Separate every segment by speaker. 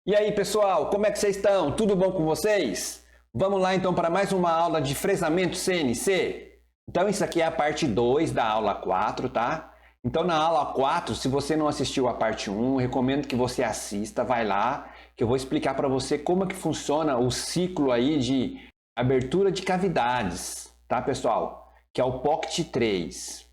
Speaker 1: E aí, pessoal, como é que vocês estão? Tudo bom com vocês? Vamos lá então para mais uma aula de fresamento CNC. Então isso aqui é a parte 2 da aula 4, tá? Então na aula 4, se você não assistiu a parte 1, recomendo que você assista, vai lá, que eu vou explicar para você como é que funciona o ciclo aí de abertura de cavidades, tá, pessoal? Que é o Pocket 3.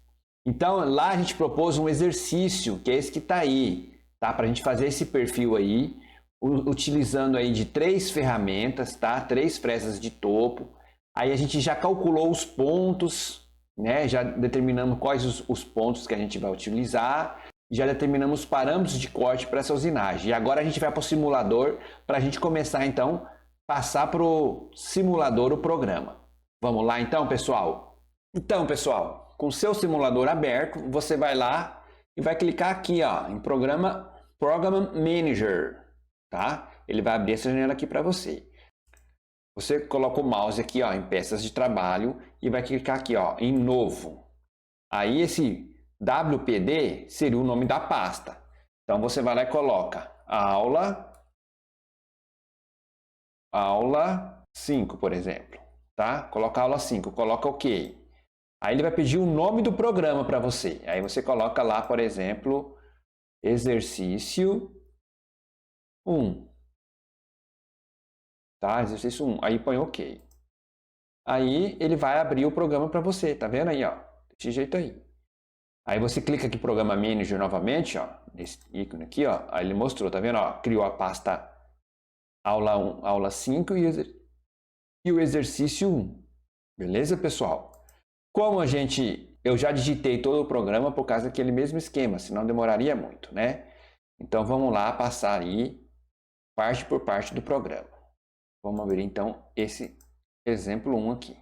Speaker 1: Então lá a gente propôs um exercício, que é esse que está aí, tá? Para a gente fazer esse perfil aí, utilizando aí de 3 ferramentas, tá? 3 fresas de topo. Aí a gente já calculou os pontos, né? Já determinamos quais os pontos que a gente vai utilizar, já determinamos os parâmetros de corte para essa usinagem. E agora a gente vai para o simulador para a gente começar então passar para o simulador o programa. Vamos lá então, pessoal? Então, pessoal, com o seu simulador aberto, você vai lá e vai clicar aqui, ó, em Program Manager. Tá? Ele vai abrir essa janela aqui para você. Você coloca o mouse aqui, ó, em peças de trabalho e vai clicar aqui, ó, em novo. Aí esse WPD seria o nome da pasta. Então você vai lá e coloca aula 5, por exemplo, tá? Coloca aula 5, coloca OK. Aí ele vai pedir o nome do programa para você. Aí você coloca lá, por exemplo, exercício 1. Tá? Exercício 1. Aí põe OK. Aí ele vai abrir o programa para você. Tá vendo aí, ó? Desse jeito aí. Aí você clica aqui em Programa Manager novamente, ó. Nesse ícone aqui, ó. Aí ele mostrou, tá vendo? Ó, criou a pasta aula 1, aula 5 e o exercício 1. Beleza, pessoal? Como eu já digitei todo o programa por causa daquele mesmo esquema, senão demoraria muito, né? Então vamos lá passar aí parte por parte do programa. Vamos abrir então esse exemplo 1 aqui.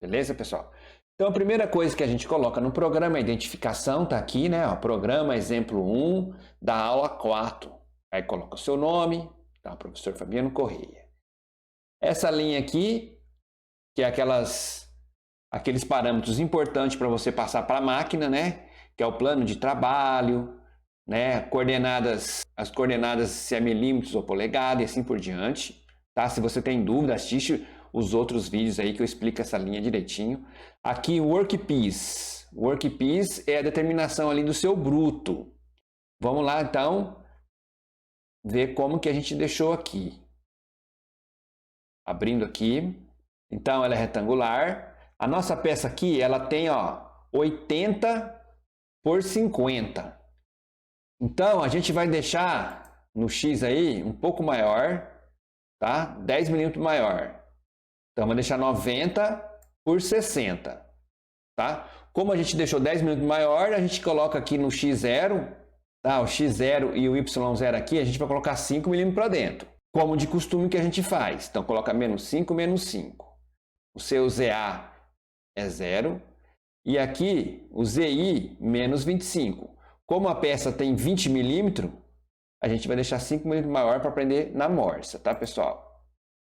Speaker 1: Beleza, pessoal? Então a primeira coisa que a gente coloca no programa, a identificação tá aqui, né? Ó, programa exemplo 1 da aula 4. Aí coloca o seu nome, tá? Professor Fabiano Correia. Essa linha aqui, que é aqueles parâmetros importantes para você passar para a máquina, né? Que é o plano de trabalho, né? As coordenadas se é milímetros ou polegada e assim por diante. Tá? Se você tem dúvida, assiste os outros vídeos aí que eu explico essa linha direitinho. Aqui, Workpiece. Workpiece é a determinação ali do seu bruto. Vamos lá, então, ver como que a gente deixou aqui. Abrindo aqui. Então, ela é retangular. A nossa peça aqui, ela tem, ó, 80 por 50. Então, a gente vai deixar no X aí um pouco maior, tá? 10 milímetros maior. Então, vamos deixar 90 por 60, tá? Como a gente deixou 10 milímetros maior, a gente coloca aqui no X0, tá? O X0 e o Y0 aqui, a gente vai colocar 5 milímetros para dentro. Como de costume que a gente faz. Então, coloca menos 5, menos 5. O seu ZA é 0. E aqui, o ZI, menos 25. Como a peça tem 20 milímetros, a gente vai deixar 5 milímetros maior para prender na morsa, tá, pessoal?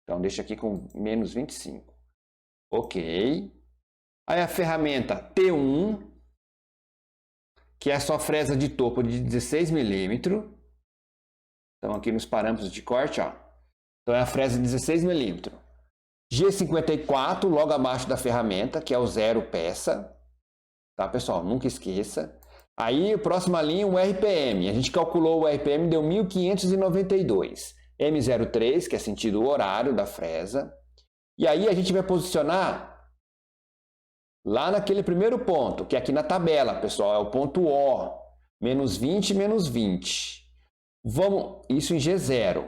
Speaker 1: Então, deixa aqui com menos 25. OK. Aí a ferramenta T1, que é a sua fresa de topo de 16 milímetros. Então, aqui nos parâmetros de corte, ó. Então, é a fresa de 16 milímetros. G54, logo abaixo da ferramenta, que é o 0 peça. Tá, pessoal? Nunca esqueça. Aí, a próxima linha, o RPM. A gente calculou o RPM, deu 1592. M03, que é sentido horário da fresa. E aí, a gente vai posicionar lá naquele primeiro ponto, que é aqui na tabela, pessoal. É o ponto O. Menos 20, menos 20. Isso em G0.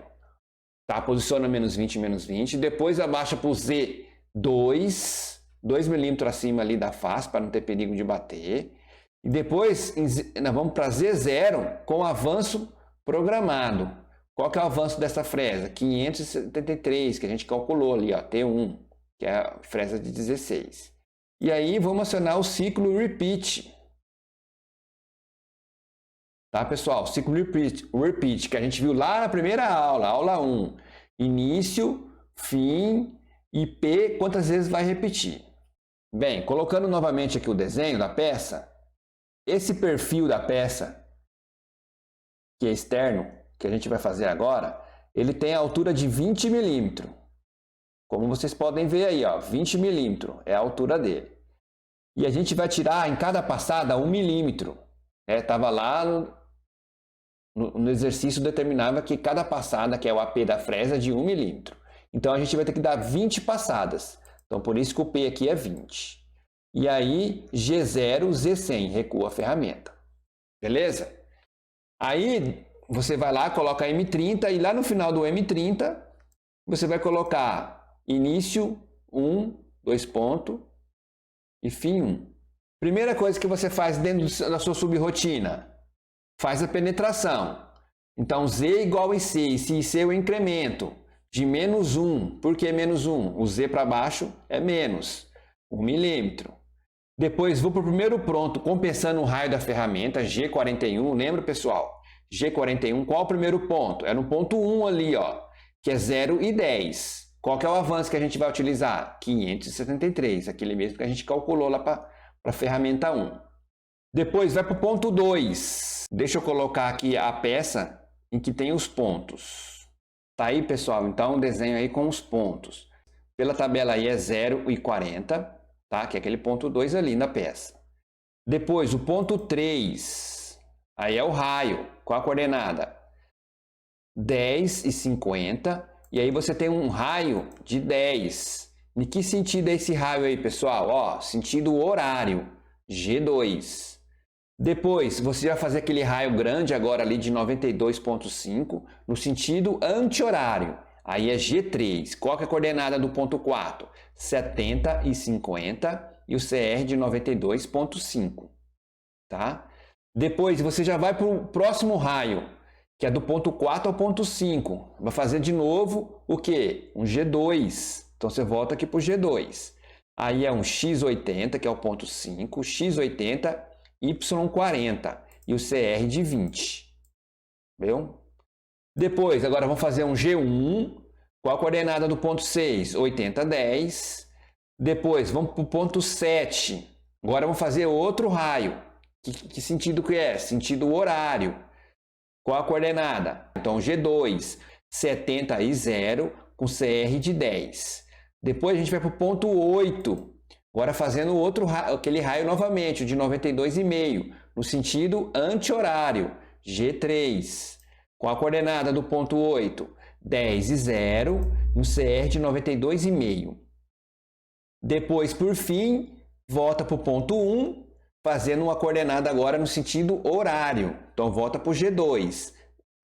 Speaker 1: Tá? Posiciona menos 20, menos 20. Depois, abaixa para o Z2. 2 milímetros acima ali da face, para não ter perigo de bater. E depois, nós vamos para Z0 com avanço programado. Qual que é o avanço dessa fresa? 573, que a gente calculou ali, ó, T1, que é a fresa de 16. E aí, vamos acionar o ciclo Repeat. Tá, pessoal? Ciclo Repeat, que a gente viu lá na primeira aula, aula 1. Início, fim e P, quantas vezes vai repetir. Bem, colocando novamente aqui o desenho da peça, esse perfil da peça, que é externo, que a gente vai fazer agora, ele tem a altura de 20 milímetros. Como vocês podem ver aí, ó, 20 milímetros é a altura dele. E a gente vai tirar em cada passada 1 milímetro. Estava lá no exercício determinava que cada passada, que é o AP da fresa, é de 1 milímetro. Então a gente vai ter que dar 20 passadas. Então por isso que o P aqui é 20. E aí G0, Z100, recua a ferramenta. Beleza? Aí você vai lá, coloca M30 e lá no final do M30 você vai colocar início 1, 2 pontos e fim 1. Primeira coisa que você faz dentro da sua subrotina, faz a penetração. Então Z igual a IC, e se IC é o incremento de menos 1. Por que menos 1? O Z para baixo é menos 1 milímetro. Depois vou para o primeiro ponto, compensando o raio da ferramenta, G41. Lembra, pessoal? G41, qual é o primeiro ponto? É no ponto 1 ali, ó, que é 0 e 10. Qual que é o avanço que a gente vai utilizar? 573, aquele mesmo que a gente calculou lá para a ferramenta 1. Depois vai para o ponto 2. Deixa eu colocar aqui a peça em que tem os pontos. Tá aí, pessoal? Então, o desenho aí com os pontos. Pela tabela aí é 0 e 40, tá? Que é aquele ponto 2 ali na peça. Depois, o ponto 3. Aí é o raio. Qual a coordenada? 10 e 50. E aí você tem um raio de 10. Em que sentido é esse raio aí, pessoal? Ó, sentido horário. G2. Depois, você vai fazer aquele raio grande agora ali de 92,5 no sentido anti-horário. Aí é G3. Qual que é a coordenada do ponto 4? 70 e 50 e o CR de 92,5. Tá? Depois, você já vai para o próximo raio, que é do ponto 4 ao ponto 5. Vai fazer de novo o quê? Um G2. Então, você volta aqui para o G2. Aí é um X80, que é o ponto 5, X80, Y40 e o CR de 20. Viu? Depois, agora vamos fazer um G1. Qual a coordenada do ponto 6? 80, 10. Depois, vamos para o ponto 7. Agora vamos fazer outro raio. Que sentido que é? Sentido horário. Qual a coordenada? Então, G2, 70 e 0 com CR de 10. Depois a gente vai para o ponto 8. Agora fazendo outro aquele raio novamente, o de 92,5, no sentido anti-horário, G3. Qual a coordenada do ponto 8? 10 e 0, no CR de 92,5. Depois, por fim, volta para o ponto 1, fazendo uma coordenada agora no sentido horário. Então, volta para o G2.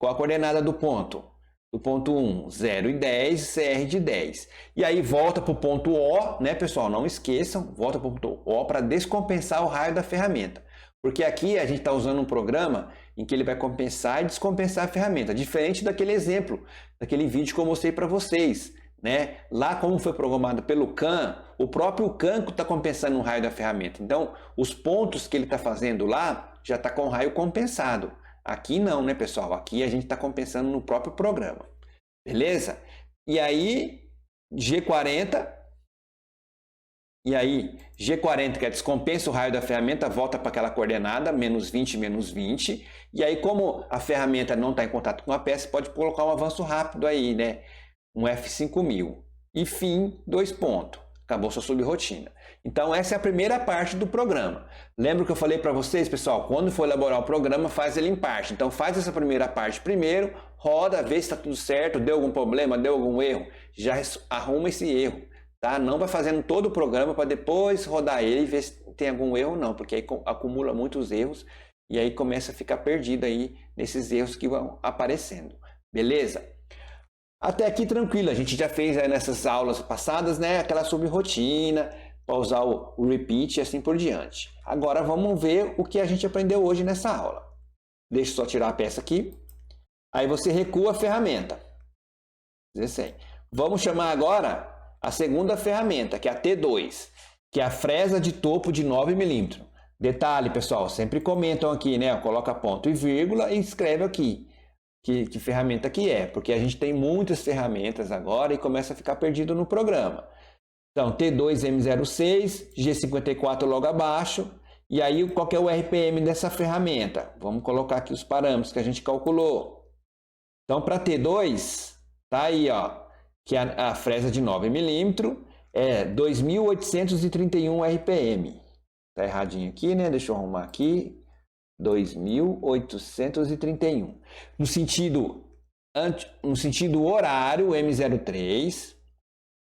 Speaker 1: Qual a coordenada do ponto? Do ponto 1, 0 e 10, CR de 10. E aí volta para o ponto O, né, pessoal? Não esqueçam, volta para o ponto O para descompensar o raio da ferramenta. Porque aqui a gente está usando um programa em que ele vai compensar e descompensar a ferramenta. Diferente daquele exemplo, daquele vídeo que eu mostrei para vocês. Né? Lá, como foi programado pelo CAN, o próprio CAN está compensando o raio da ferramenta. Então, os pontos que ele está fazendo lá já está com o raio compensado. Aqui não, né, pessoal? Aqui a gente está compensando no próprio programa. Beleza? E aí, G40. E aí, G40, que é descompensa o raio da ferramenta, volta para aquela coordenada, menos 20, menos 20. E aí, como a ferramenta não está em contato com a peça, pode colocar um avanço rápido aí, né? Um F5000. E fim, 2 pontos. Acabou sua subrotina. Então, essa é a primeira parte do programa. Lembra que eu falei para vocês, pessoal? Quando for elaborar o programa, faz ele em parte. Então, faz essa primeira parte primeiro, roda, vê se está tudo certo, deu algum problema, deu algum erro, já arruma esse erro. Tá? Não vai fazendo todo o programa para depois rodar ele e ver se tem algum erro, não, porque aí acumula muitos erros e aí começa a ficar perdido aí nesses erros que vão aparecendo. Beleza? Até aqui tranquilo, a gente já fez aí nessas aulas passadas, né, aquela subrotina, para usar o repeat e assim por diante. Agora vamos ver o que a gente aprendeu hoje nessa aula. Deixa eu só tirar a peça aqui. Aí você recua a ferramenta. 16. Vamos chamar agora a segunda ferramenta, que é a T2, que é a fresa de topo de 9 milímetros. Detalhe, pessoal, sempre comentam aqui, né? Coloca ponto e vírgula e escreve aqui que ferramenta que é, porque a gente tem muitas ferramentas agora e começa a ficar perdido no programa. Então, T2M06, G54 logo abaixo, e aí qual que é o RPM dessa ferramenta? Vamos colocar aqui os parâmetros que a gente calculou. Então, para T2, Tá aí, ó, que a fresa de 9 milímetros é 2.831 RPM. Tá erradinho aqui, né? Deixa eu arrumar aqui. 2.831. No sentido horário, M03.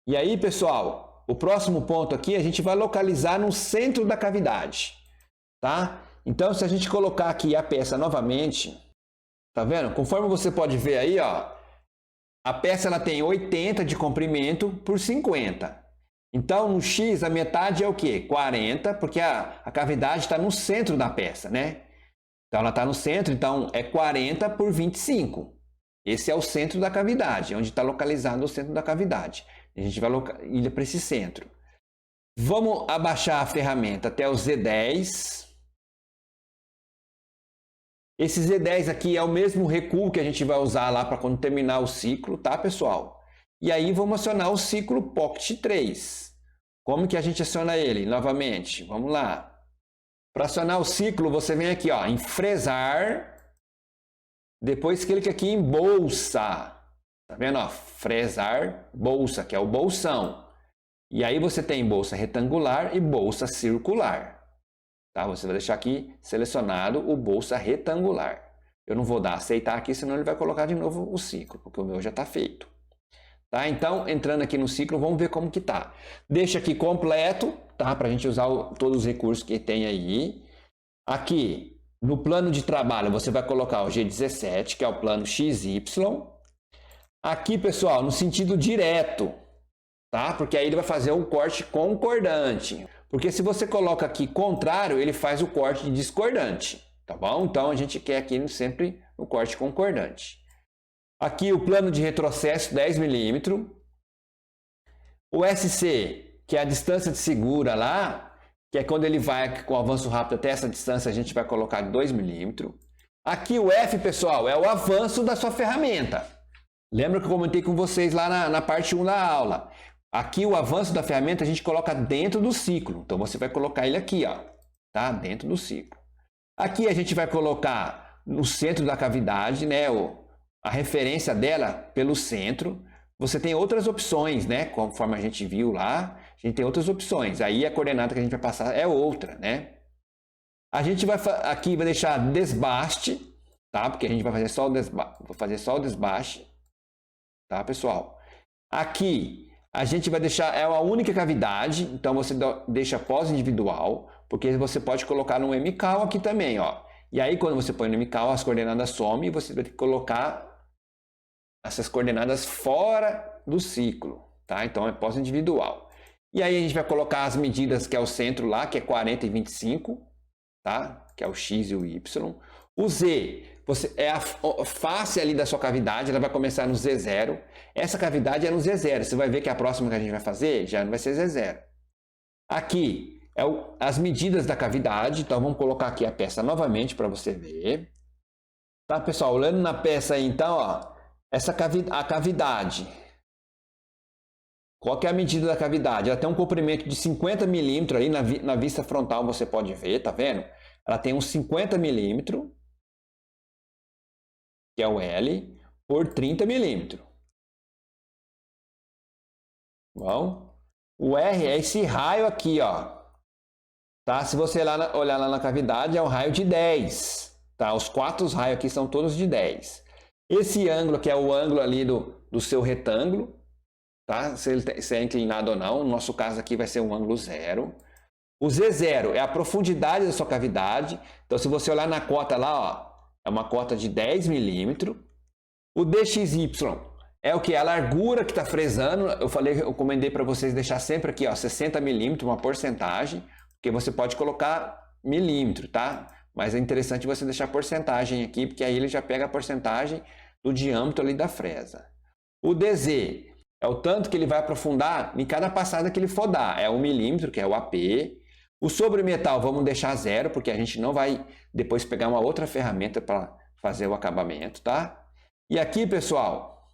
Speaker 1: E aí, pessoal, o próximo ponto aqui a gente vai localizar no centro da cavidade, tá? Então, se a gente colocar aqui a peça novamente, tá vendo? Conforme você pode ver aí, ó, a peça ela tem 80 de comprimento por 50. Então, no X, a metade é o quê? 40, porque a cavidade está no centro da peça, né? Então, ela está no centro, então é 40 por 25. Esse é o centro da cavidade, onde está localizado o centro da cavidade. A gente vai ir para esse centro. Vamos abaixar a ferramenta até o Z10. Esse Z10 aqui é o mesmo recuo que a gente vai usar lá para quando terminar o ciclo, tá, pessoal? E aí vamos acionar o ciclo Pocket 3. Como que a gente aciona ele? Novamente, vamos lá. Para acionar o ciclo, você vem aqui, ó, em fresar, depois clica aqui em bolsa. Tá vendo? Ó, fresar, bolsa, que é o bolsão. E aí você tem bolsa retangular e bolsa circular. Tá? Você vai deixar aqui selecionado o bolsa retangular. Eu não vou dar aceitar aqui, senão ele vai colocar de novo o ciclo, porque o meu já está feito. Tá? Então, entrando aqui no ciclo, vamos ver como que tá. Deixa aqui completo, tá? Para a gente usar todos os recursos que tem aí. Aqui, no plano de trabalho, você vai colocar o G17, que é o plano XY. Aqui, pessoal, no sentido direto, tá? Porque aí ele vai fazer um corte concordante. Porque se você coloca aqui contrário, ele faz o corte discordante, tá bom? Então, a gente quer aqui sempre o corte concordante. Aqui o plano de retrocesso 10 milímetros. O SC, que é a distância de segura lá, que é quando ele vai com avanço rápido até essa distância, a gente vai colocar 2 milímetros. Aqui o F, pessoal, é o avanço da sua ferramenta. Lembra que eu comentei com vocês lá na parte 1 da aula. Aqui o avanço da ferramenta a gente coloca dentro do ciclo. Então você vai colocar ele aqui, ó, tá? Dentro do ciclo. Aqui a gente vai colocar no centro da cavidade, né? A referência dela pelo centro. Você tem outras opções, né? Conforme a gente viu lá, a gente tem outras opções. Aí a coordenada que a gente vai passar é outra, né? A gente vai aqui vai deixar desbaste, tá? Porque a gente vai fazer só o desbaste, tá, pessoal? Aqui a gente vai deixar a única cavidade, então você deixa pós-individual, porque você pode colocar no MCAL aqui também, ó. E aí quando você põe no MCAL, as coordenadas somem e você vai ter que colocar essas coordenadas fora do ciclo, tá? Então é pós-individual. E aí a gente vai colocar as medidas que é o centro lá, que é 40 e 25, tá? Que é o X e o Y. O Z, é a face ali da sua cavidade, ela vai começar no Z0. Essa cavidade é no Z0. Você vai ver que a próxima que a gente vai fazer já não vai ser Z0. Aqui é as medidas da cavidade, então vamos colocar aqui a peça novamente para você ver. Tá, pessoal? Olhando na peça aí, então, ó, a cavidade. Qual que é a medida da cavidade? Ela tem um comprimento de 50 milímetros ali na vista frontal, você pode ver, tá vendo? Ela tem uns 50 milímetros, que é o L, por 30 milímetros. Bom, o R é esse raio aqui, ó. Tá? Se você olhar lá na cavidade, é um raio de 10. Tá? Os 4 raios aqui são todos de 10. Esse ângulo que é o ângulo ali do seu retângulo, tá? Se é inclinado ou não. No nosso caso aqui vai ser um ângulo 0. O Z0 é a profundidade da sua cavidade. Então, se você olhar na cota lá, ó, é uma cota de 10 milímetros. O DXY é o que? A largura que está fresando. Eu comentei para vocês deixar sempre aqui, ó, 60 milímetros, uma porcentagem, porque você pode colocar milímetro, tá? Mas é interessante você deixar porcentagem aqui, porque aí ele já pega a porcentagem do diâmetro ali da fresa. O DZ é o tanto que ele vai aprofundar em cada passada que ele for dar. É 1 milímetro, que é o AP. O sobremetal vamos deixar 0, porque a gente não vai depois pegar uma outra ferramenta para fazer o acabamento, tá? E aqui, pessoal,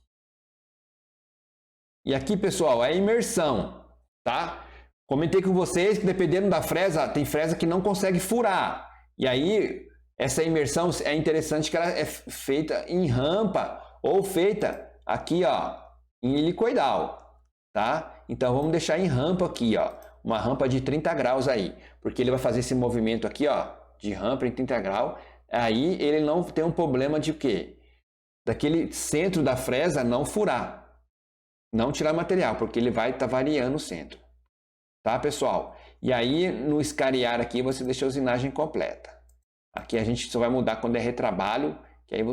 Speaker 1: é a imersão, tá? Comentei com vocês que dependendo da fresa, tem fresa que não consegue furar. E aí, essa imersão é interessante que ela é feita em rampa ou feita aqui, ó, em helicoidal, tá? Então vamos deixar em rampa aqui, ó, uma rampa de 30 graus aí, porque ele vai fazer esse movimento aqui, ó, de rampa em 30 graus. Aí ele não tem um problema de o quê? Daquele centro da fresa não furar, não tirar material, porque ele vai estar variando o centro. Tá, pessoal? E aí, no escariar aqui, você deixa a usinagem completa. Aqui a gente só vai mudar quando é retrabalho, que aí,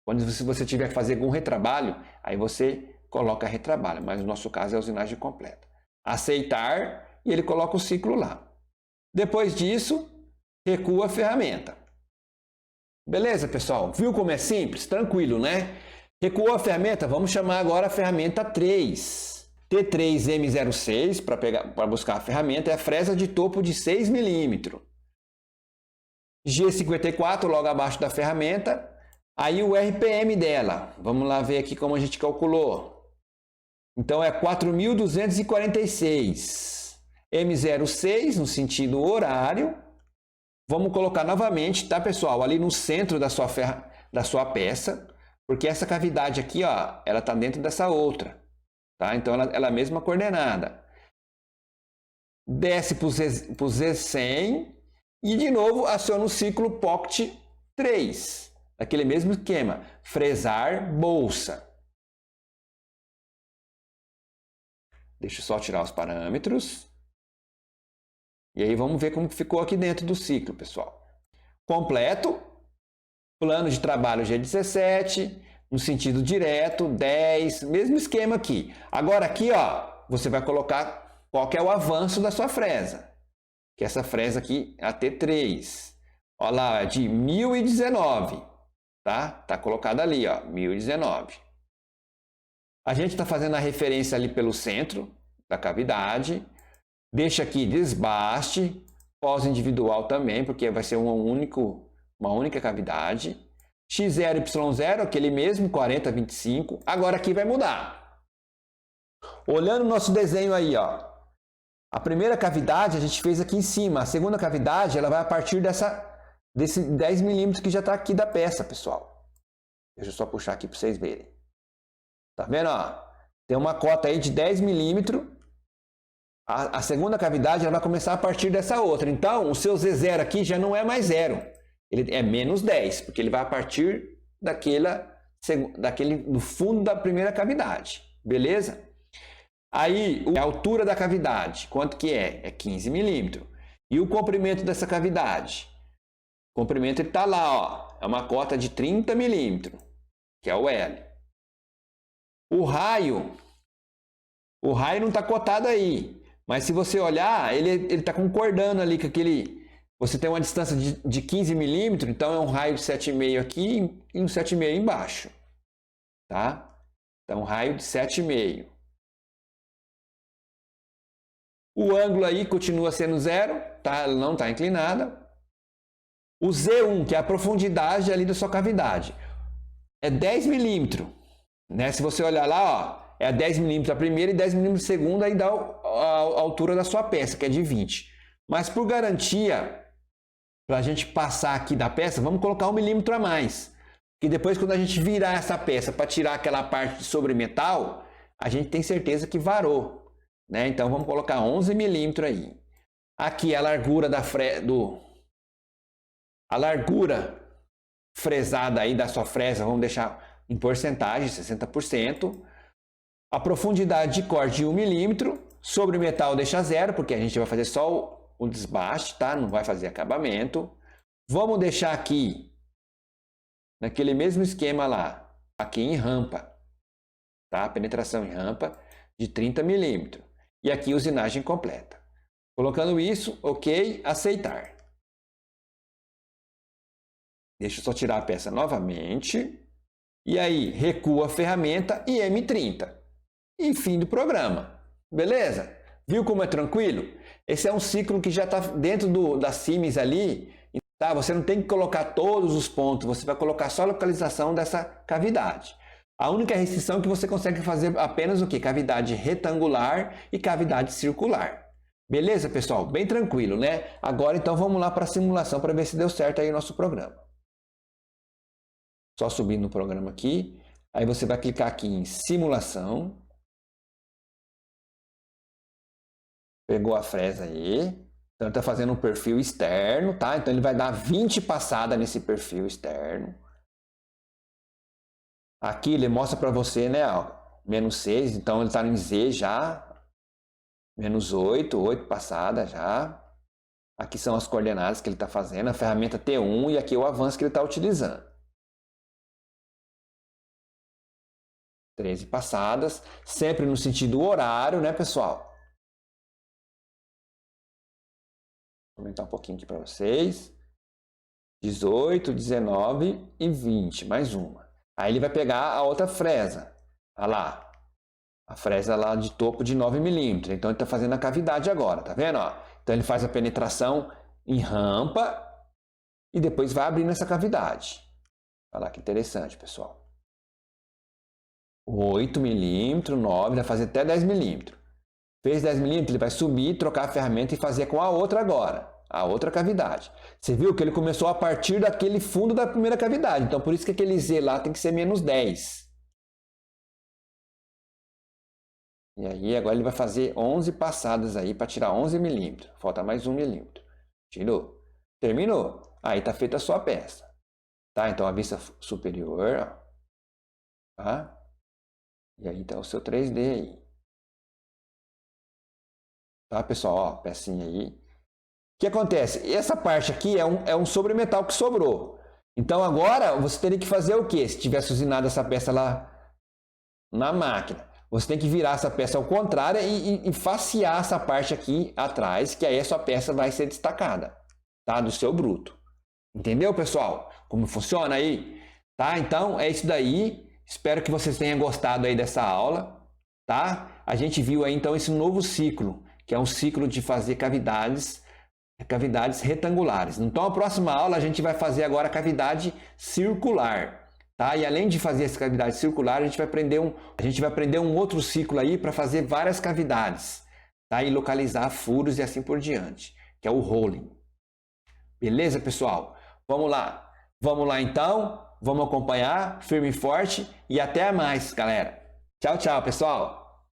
Speaker 1: quando você tiver que fazer algum retrabalho, aí você coloca retrabalho, mas no nosso caso é a usinagem completa. Aceitar, e ele coloca o ciclo lá. Depois disso, recua a ferramenta. Beleza, pessoal? Viu como é simples? Tranquilo, né? Recuou a ferramenta, vamos chamar agora a ferramenta 3. T3M06, para buscar a ferramenta, é a fresa de topo de 6 mm. G54 logo abaixo da ferramenta. Aí o RPM dela, vamos lá ver aqui como a gente calculou. Então é 4.246. M06 no sentido horário. Vamos colocar novamente, tá, pessoal? Ali no centro da sua peça, porque essa cavidade aqui, ó, ela está dentro dessa outra, tá? Então ela é a mesma coordenada. Desce para o Z100 e de novo aciona o ciclo Pocket 3, aquele mesmo esquema, fresar bolsa. Deixa eu só tirar os parâmetros. E aí vamos ver como ficou aqui dentro do ciclo, pessoal. Completo, plano de trabalho G17, no sentido direto, 10, mesmo esquema aqui. Agora aqui, ó, você vai colocar qual que é o avanço da sua fresa. Que é essa fresa aqui, a T3. Olha lá, é de 1019, tá? Tá colocado ali, ó, 1019. A gente está fazendo a referência ali pelo centro da cavidade. Deixa aqui desbaste, pós-individual também, porque vai ser uma única cavidade. X0, Y0, aquele mesmo, 40, 25. Agora aqui vai mudar. Olhando o nosso desenho aí, ó. A primeira cavidade a gente fez aqui em cima. A segunda cavidade, ela vai a partir desse 10 mm que já está aqui da peça, pessoal. Deixa eu só puxar aqui para vocês verem. Tá vendo, ó? Tem uma cota aí de 10 mm. A segunda cavidade ela vai começar a partir dessa outra. Então, o seu Z0 aqui já não é mais zero. Ele é menos 10, porque ele vai a partir do fundo da primeira cavidade. Beleza? Aí, a altura da cavidade, quanto que é? É 15 mm. E o comprimento dessa cavidade? O comprimento está lá, ó. É uma cota de 30 mm, que é o L. O raio não está cotado aí. Mas se você olhar, ele está concordando ali com aquele... Você tem uma distância de 15 mm, então é um raio de 7,5 aqui e um 7,5 embaixo. Tá? Então, um raio de 7,5. O ângulo aí continua sendo zero, tá? Ela não está inclinada. O Z1, que é a profundidade ali da sua cavidade, é 10 mm. Né? Se você olhar lá, ó, é a 10 mm a primeira e 10 mm a segunda, aí dá a altura da sua peça, que é de 20. Mas por garantia, para a gente passar aqui da peça, vamos colocar 1 milímetro a mais. E depois, quando a gente virar essa peça para tirar aquela parte de sobremetal, a gente tem certeza que varou. Né? Então vamos colocar 11 milímetros aí. Aqui a largura a largura fresada aí da sua fresa, vamos deixar em porcentagem, 60%. A profundidade de corte de 1 milímetro. Sobre o metal deixa zero, porque a gente vai fazer só o desbaste, tá? Não vai fazer acabamento. Vamos deixar aqui, naquele mesmo esquema lá, aqui em rampa, tá? Penetração em rampa de 30 milímetros. E aqui usinagem completa. Colocando isso, ok, aceitar. Deixa eu só tirar a peça novamente. E aí, recua a ferramenta e M30. E fim do programa. Beleza? Viu como é tranquilo? Esse é um ciclo que já está dentro da Siemens ali. Tá? Você não tem que colocar todos os pontos. Você vai colocar só a localização dessa cavidade. A única restrição é que você consegue fazer apenas o quê? Cavidade retangular e cavidade circular. Beleza, pessoal? Bem tranquilo, né? Agora, então, vamos lá para a simulação para ver se deu certo aí o nosso programa. Só subindo no programa aqui. Aí você vai clicar aqui em simulação. Pegou a fresa aí. Então, ele está fazendo um perfil externo, tá? Então, ele vai dar 20 passadas nesse perfil externo. Aqui ele mostra para você, né? Ó, menos 6, então ele está em Z já. Menos 8, 8 passadas já. Aqui são as coordenadas que ele está fazendo, a ferramenta T1 e aqui é o avanço que ele está utilizando. 13 passadas, sempre no sentido horário, né, pessoal? Vou aumentar um pouquinho aqui para vocês. 18, 19 e 20, mais uma. Aí ele vai pegar a outra fresa. Olha lá. A fresa lá de topo de 9 milímetros. Então ele está fazendo a cavidade agora, tá vendo? Ó? Então ele faz a penetração em rampa e depois vai abrindo essa cavidade. Olha lá que interessante, pessoal. 8 milímetros, 9, vai fazer até 10 milímetros. Fez 10 milímetros, ele vai subir, trocar a ferramenta e fazer com a outra agora. A outra cavidade. Você viu que ele começou a partir daquele fundo da primeira cavidade. Então, por isso que aquele Z lá tem que ser menos 10. E aí, agora ele vai fazer 11 passadas aí para tirar 11 milímetros. Falta mais 1 milímetro. Tirou. Terminou. Aí está feita a sua peça. Tá? Então, a vista superior. Ó. Tá? E aí está o seu 3D aí. Tá, pessoal? Ó, pecinha aí. O que acontece? Essa parte aqui é um sobremetal que sobrou. Então agora você teria que fazer o quê? Se tivesse usinado essa peça lá na máquina. Você tem que virar essa peça ao contrário e facear essa parte aqui atrás, que aí a sua peça vai ser destacada, tá? Do seu bruto. Entendeu, pessoal? Como funciona aí? Tá? Então é isso daí. Espero que vocês tenham gostado aí dessa aula, tá? A gente viu aí então esse novo ciclo, que é um ciclo de fazer cavidades retangulares. Então, a próxima aula a gente vai fazer agora a cavidade circular. Tá? E além de fazer essa cavidade circular, a gente vai aprender um outro ciclo aí para fazer várias cavidades. Tá? E localizar furos e assim por diante, que é o rolling. Beleza, pessoal? Vamos lá. Vamos lá então. Vamos acompanhar, firme e forte. E até mais, galera. Tchau, tchau, pessoal.